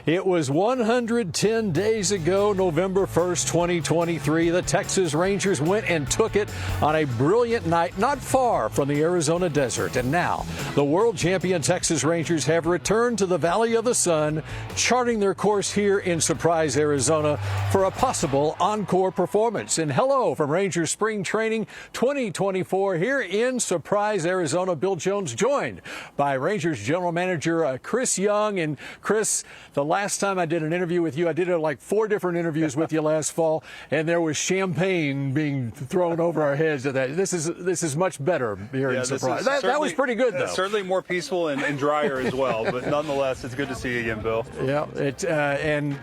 It was 110 days ago, November 1st, 2023. The Texas Rangers went and took it on a brilliant night not far from the Arizona desert. And now, the world champion Texas Rangers have returned to the Valley of the Sun, charting their course here in Surprise, Arizona for a possible encore performance. And hello from Rangers Spring Training 2024 here in Surprise, Arizona. Bill Jones joined by Rangers General Manager Chris Young. And Chris, the last time I did an interview with you, I did like 4 different interviews with you last fall, and there was champagne being thrown over our heads at that. This is much better here in Surprise. That was pretty good, though. Certainly more peaceful and drier as well, but nonetheless, it's good to see you again, Bill. Yeah, and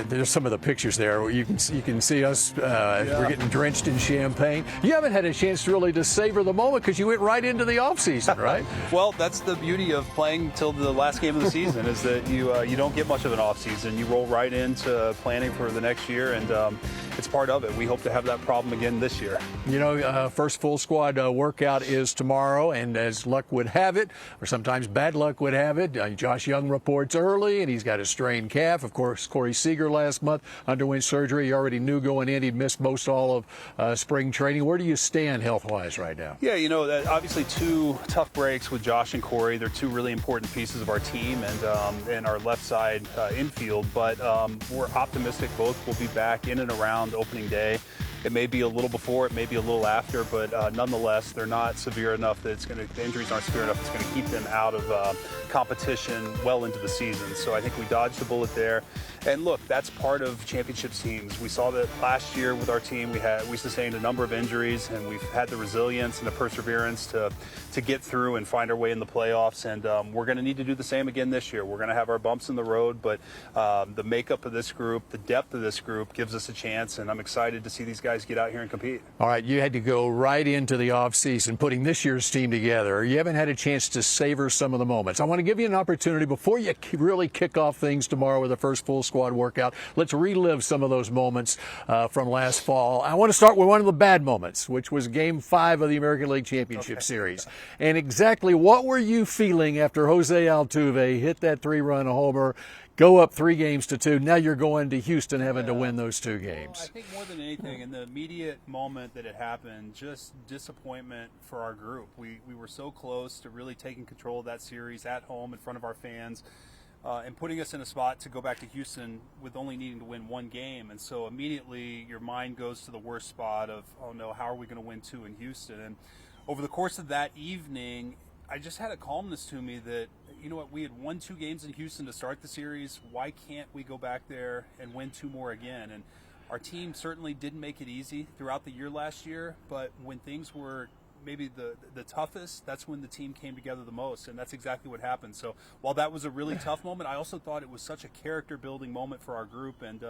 there's some of the pictures there where you can see us. We're getting drenched in champagne. You haven't had a chance really to savor the moment because you went right into the off season, right? Well, that's the beauty of playing till the last game of the season is that you don't get much of an off season. You roll right into planning for the next year, and it's part of it. We hope to have that problem again this year. First full squad workout is tomorrow, and as luck would have it, or sometimes bad luck would have it, Josh Young reports early, and he's got a strained calf. Of course, Corey Seager last month underwent surgery. You already knew going in he'd missed most all of spring training. Where do you stand health-wise right now? Yeah, obviously 2 tough breaks with Josh and Corey. They're 2 really important pieces of our team and our left side infield, but we're optimistic both will be back in and around opening day. It may be a little before, it may be a little after, but nonetheless, they're not severe enough that the injuries aren't severe enough that's going to keep them out of competition well into the season. So I think we dodged a bullet there. And look, that's part of championships teams. We saw that last year with our team. We sustained a number of injuries, and we've had the resilience and the perseverance to get through and find our way in the playoffs. And we're going to need to do the same again this year. We're going to have our bumps in the road, but the makeup of this group, the depth of this group gives us a chance, and I'm excited to see these guys get out here and compete. All right, you had to go right into the offseason putting this year's team together. You haven't had a chance to savor some of the moments. I want to give you an opportunity before you really kick off things tomorrow with the first full squad workout. Let's relive some of those moments from last fall. I want to start with one of the bad moments, which was Game 5 of the American League Championship Series. And exactly what were you feeling after Jose Altuve hit that 3-run homer, go up 3-2? Now you're going to Houston having to win those 2 games. Well, I think more than anything, in the immediate moment that it happened, just disappointment for our group. We were so close to really taking control of that series at home in front of our fans and putting us in a spot to go back to Houston with only needing to win 1 game. And so immediately your mind goes to the worst spot of, oh no, how are we going to win 2 in Houston? And over the course of that evening, I just had a calmness to me that, you know what, we had won 2 games in Houston to start the series. Why can't we go back there and win 2 more again? And our team certainly didn't make it easy throughout the year last year, but when things were maybe the toughest, that's when the team came together the most, and that's exactly what happened. So while that was a really tough moment, I also thought it was such a character-building moment for our group, and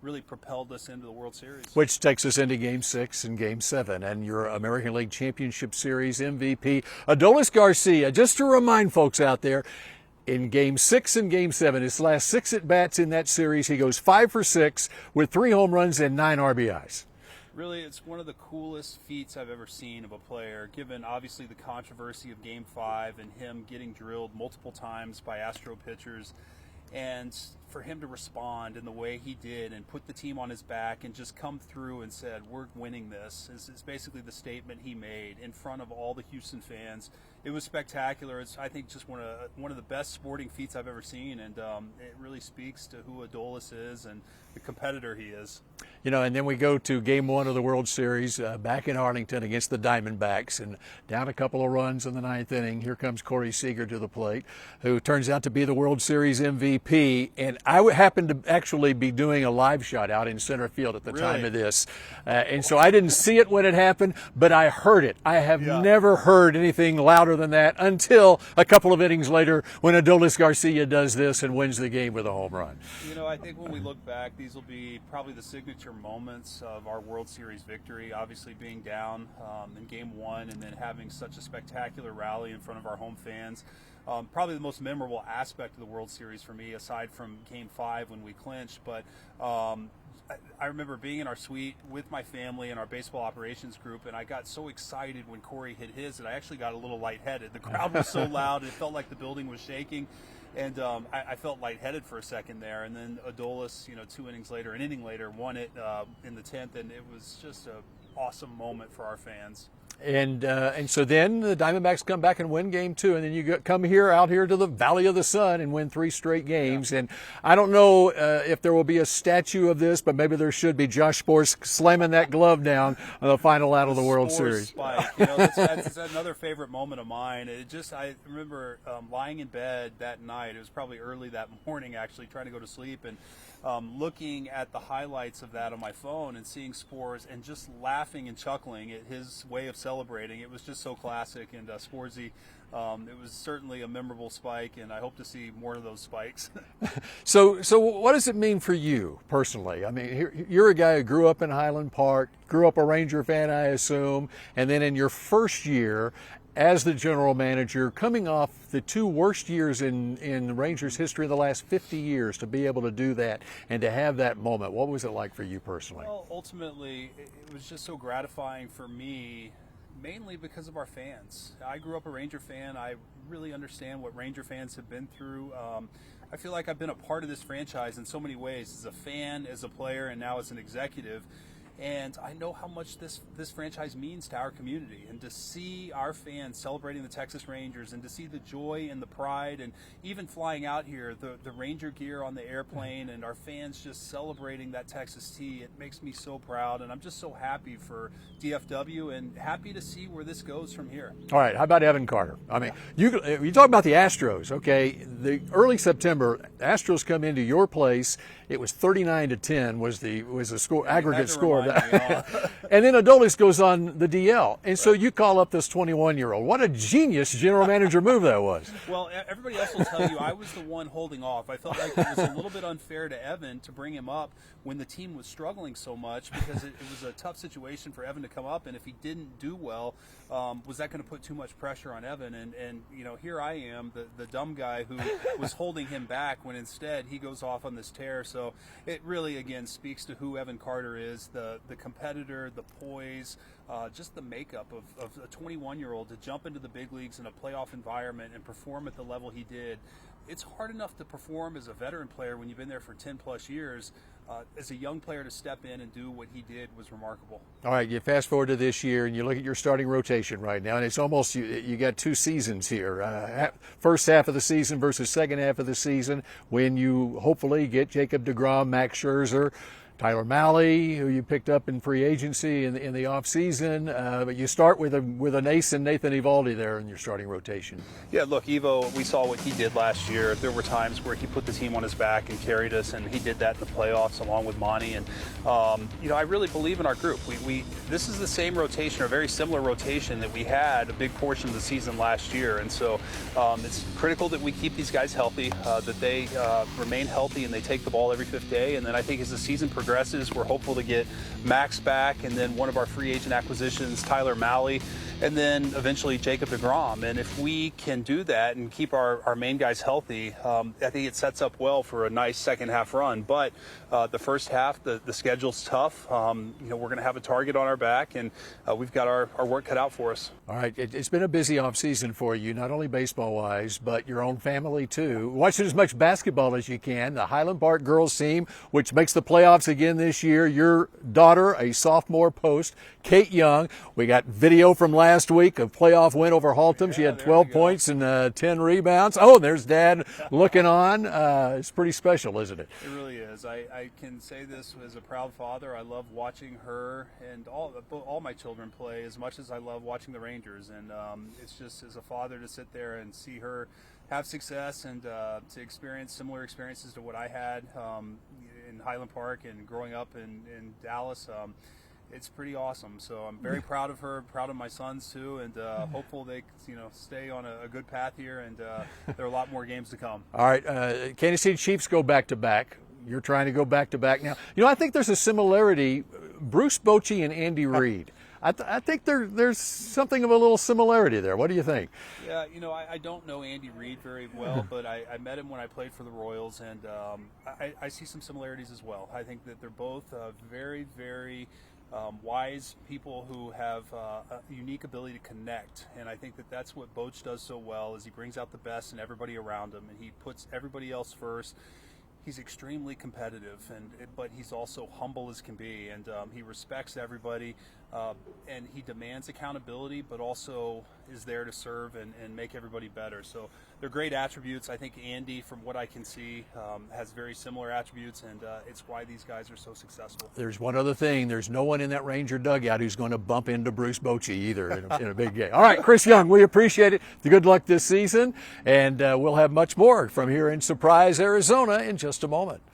really propelled us into the World Series. Which takes us into Game 6 and Game 7, and your American League Championship Series MVP, Adolis Garcia. Just to remind folks out there, in Game 6 and Game 7, his last 6 at-bats in that series, he goes 5 for 6 with 3 home runs and 9 RBIs. Really, it's one of the coolest feats I've ever seen of a player, given obviously the controversy of Game 5 and him getting drilled multiple times by Astro pitchers. And for him to respond in the way he did and put the team on his back and just come through and said, we're winning this, is basically the statement he made in front of all the Houston fans. It was spectacular. It's, I think, just one of the best sporting feats I've ever seen, and it really speaks to who Adolis is and the competitor he is. And then we go to Game 1 of the World Series back in Arlington against the Diamondbacks, and down a couple of runs in the 9th inning. Here comes Corey Seager to the plate, who turns out to be the World Series MVP. And I happened to actually be doing a live shot out in center field at the time of this. And so I didn't see it when it happened, but I heard it. I have never heard anything louder than that until a couple of innings later when Adolis Garcia does this and wins the game with a home run. I think when we look back, these will be probably the signature moments of our World Series victory. Obviously being down in Game 1 and then having such a spectacular rally in front of our home fans. Probably the most memorable aspect of the World Series for me, aside from Game 5 when we clinched. But I remember being in our suite with my family and our baseball operations group, and I got so excited when Corey hit his that I actually got a little lightheaded. The crowd was so loud, it felt like the building was shaking. And I felt lightheaded for a second there, and then Adolis, 2 innings later, an inning later, won it in the 10th, and it was just an awesome moment for our fans. And so then the Diamondbacks come back and win game 2, and then you come out here to the Valley of the Sun and win 3 straight games. Yeah. And I don't know if there will be a statue of this, but maybe there should be. Josh Sborz slamming that glove down on the final out of the World Series. Spike. That's another favorite moment of mine. I remember lying in bed that night. It was probably early that morning, actually, trying to go to sleep, and looking at the highlights of that on my phone and seeing Sborz and just laughing and chuckling at his way of celebrating. It was just so classic, and Sborzy, it was certainly a memorable spike, and I hope to see more of those spikes. So what does it mean for you personally? I mean, you're a guy who grew up in Highland Park, grew up a Ranger fan, I assume, and then in your first year as the general manager, coming off the 2 worst years in Rangers history in the last 50 years, to be able to do that and to have that moment, what was it like for you personally? Well, ultimately, it was just so gratifying for me, mainly because of our fans. I grew up a Ranger fan. I really understand what Ranger fans have been through. I feel like I've been a part of this franchise in so many ways, as a fan, as a player, and now as an executive. And I know how much this franchise means to our community, and to see our fans celebrating the Texas Rangers, and to see the joy and the pride, and even flying out here, the Ranger gear on the airplane, and our fans just celebrating that Texas T, it makes me so proud, and I'm just so happy for DFW and happy to see where this goes from here. All right, how about Evan Carter? I mean, you talk about the Astros, okay? The early September, Astros come into your place. It was 39-10 was the score, aggregate score. And then Adolis goes on the DL. And so you call up this 21-year-old. What a genius general manager move that was. Well, everybody else will tell you I was the one holding off. I felt like it was a little bit unfair to Evan to bring him up when the team was struggling so much, because it was a tough situation for Evan to come up, and if he didn't do well, was that going to put too much pressure on Evan? And here I am, the dumb guy who was holding him back, when instead he goes off on this tear. So it really, again, speaks to who Evan Carter is, the competitor, the poise, just the makeup of a 21-year-old to jump into the big leagues in a playoff environment and perform at the level he did. It's hard enough to perform as a veteran player when you've been there for 10-plus years. As a young player, to step in and do what he did was remarkable. All right, you fast forward to this year and you look at your starting rotation right now, and it's almost, you got 2 seasons here. First half of the season versus second half of the season, when you hopefully get Jacob deGrom, Max Scherzer, Tyler Mahle, who you picked up in free agency in the offseason. But you start with an ace in Nathan Eovaldi there in your starting rotation. Yeah, look, Evo, we saw what he did last year. There were times where he put the team on his back and carried us, and he did that in the playoffs along with Monty. And, I really believe in our group. This is the same rotation, or very similar rotation, that we had a big portion of the season last year. And so it's critical that we keep these guys healthy, that they remain healthy and they take the ball every 5th day. And then I think as the season progresses, we're hopeful to get Max back, and then one of our free agent acquisitions, Tyler Mahle, and then eventually Jacob deGrom. And if we can do that and keep our main guys healthy, I think it sets up well for a nice second half run. But the first half, the schedule's tough. We're going to have a target on our back, and we've got our work cut out for us. All right, it's been a busy offseason for you, not only baseball-wise, but your own family, too. Watching as much basketball as you can. The Highland Park girls team, which makes the playoffs again this year. Your daughter, a sophomore post, Kate Young. We got video from last week, a playoff win over Haltom. She had 12 points and 10 rebounds. Oh, and there's Dad looking on. It's pretty special, isn't it? It really is. I can say this as a proud father. I love watching her and all my children play as much as I love watching the Rangers. And it's just, as a father, to sit there and see her have success and to experience similar experiences to what I had in Highland Park and growing up in Dallas. It's pretty awesome. So I'm very proud of her, proud of my sons too, and hopeful they stay on a good path here, and there are a lot more games to come. All right, Kansas City Chiefs go back-to-back. You're trying to go back-to-back now. I think there's a similarity, Bruce Bochy and Andy Reid. I think there's something of a little similarity there. What do you think? Yeah, I don't know Andy Reid very well, but I met him when I played for the Royals, and I see some similarities as well. I think that they're both very, very wise people who have a unique ability to connect. And I think that that's what Boch does so well, is he brings out the best in everybody around him, and he puts everybody else first. He's extremely competitive, but he's also humble as can be, and he respects everybody, and he demands accountability, but also is there to serve and make everybody better. So they're great attributes. I think Andy, from what I can see, has very similar attributes, and it's why these guys are so successful. There's one other thing. There's no one in that Ranger dugout who's going to bump into Bruce Bochy either in a big game. All right, Chris Young, we appreciate it. Good luck this season, and we'll have much more from here in Surprise, Arizona in just a moment.